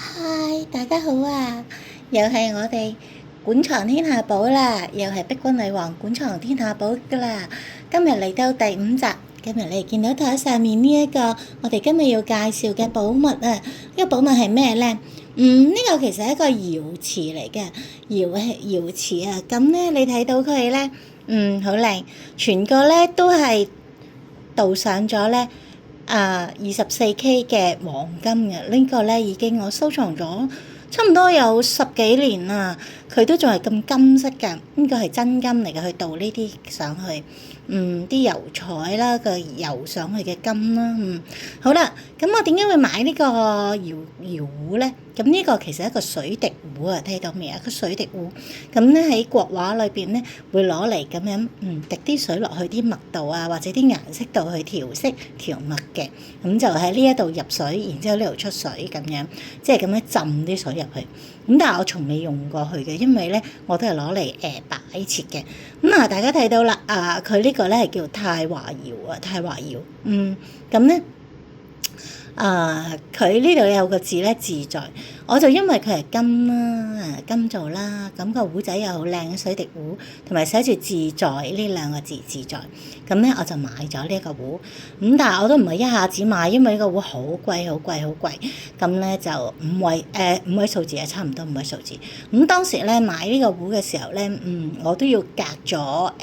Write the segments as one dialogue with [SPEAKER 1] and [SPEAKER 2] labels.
[SPEAKER 1] 嗨，大家好啊！又係我哋館藏天下寶啦，又係碧君女王館藏天下寶噶啦。今日嚟到第5集，今日你見到台上面呢一個我哋今日要介紹嘅寶物啊，呢個寶物係咩咧？呢個其實係一個瑤瓷嚟嘅，瑤瓷啊。咁咧你睇到佢咧，好靚，全個咧都係鍍上咗咧。24K 嘅黃金嘅呢個咧已經我收藏咗差唔多有10幾年啦，佢都仲係咁金色嘅，呢個係真金嚟嘅，去鍍呢啲上去，啲油彩啦，個油上去嘅金啦，好啦，咁我點解會買呢個瑤壺咧？咁呢個其實係一個水滴壺啊，睇到未啊？個水滴壺，咁咧喺國畫裏邊咧會攞嚟咁樣，滴啲水落去啲墨度啊，或者啲顏色度去調色調墨嘅，咁就喺呢一度入水，然之後呢度出水咁樣，即係咁樣浸啲水入去。咁但係我從未用過去嘅，因為咧我都係攞嚟擺設嘅。咁大家睇到啦，佢呢個咧係叫太華窯啊，太華窯，咁咧。佢呢度有個字咧自在，我就因為佢係金啦，金做啦，咁個壺仔又好靚嘅水滴壺，同埋寫住自在呢兩個字自在，咁咧我就買咗呢一個壺，咁但係我都唔係一下子買，因為呢個壺好貴好貴好貴，咁咧就五位數字啊，差唔多5位數字。咁當時咧買呢個壺嘅時候咧，我都要隔咗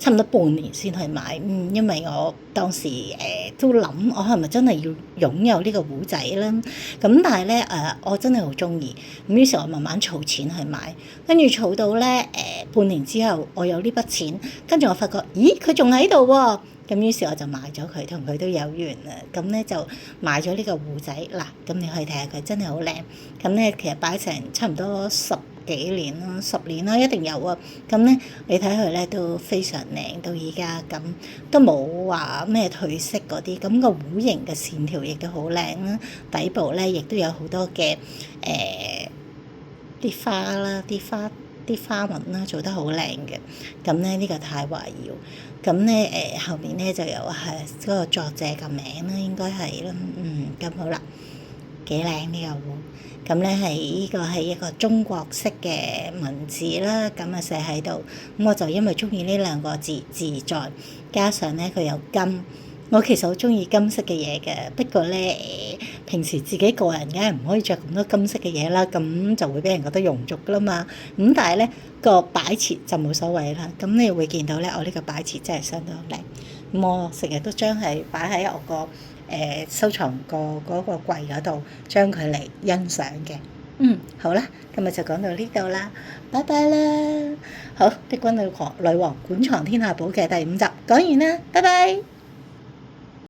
[SPEAKER 1] 差唔多半年先去買，因為我當時都諗我係咪真係要擁有呢個壺仔啦，咁但係咧我真係好中意，咁於是我慢慢儲錢去買，跟住儲到咧半年之後，我有呢筆錢，跟住我發覺，咦佢仲喺度喎，咁於是我就買咗佢，同佢都有緣啦，咁咧就買咗呢個壺仔嗱，咁你可以睇下佢真係好靚，咁咧其實擺成差唔多10幾年啦，10年啦，一定有啊！咁咧，你睇佢咧都非常靚，到而家咁都冇話咩褪色嗰啲，咁個壺形嘅線條亦都好靚啦，底部咧亦都有好多嘅啲花啦，啲花紋啦，做得好靚嘅。咁咧呢個太華窯，咁咧後面咧就有係嗰個作者嘅名啦，應該係啦，咁好啦。幾靚呢個壺，咁咧呢個係一個中國式嘅文字啦，咁寫喺度，咁我就因為中意呢兩個字自在，加上咧佢有金，我其實好中意金色嘅嘢嘅，不過咧平時自己個人梗係唔可以着咁多金色嘅嘢啦，咁就會俾人覺得庸俗噶啦嘛，咁但係咧個擺設就冇所謂啦，咁你會見到咧我呢個擺設真係相當靚，咁我成日都將係擺喺我個收藏個嗰個櫃嗰度，將佢嚟欣賞嘅。好啦，今日就講到呢度啦，拜拜啦。好，碧君女王館藏天下寶嘅第5集講完啦，拜拜。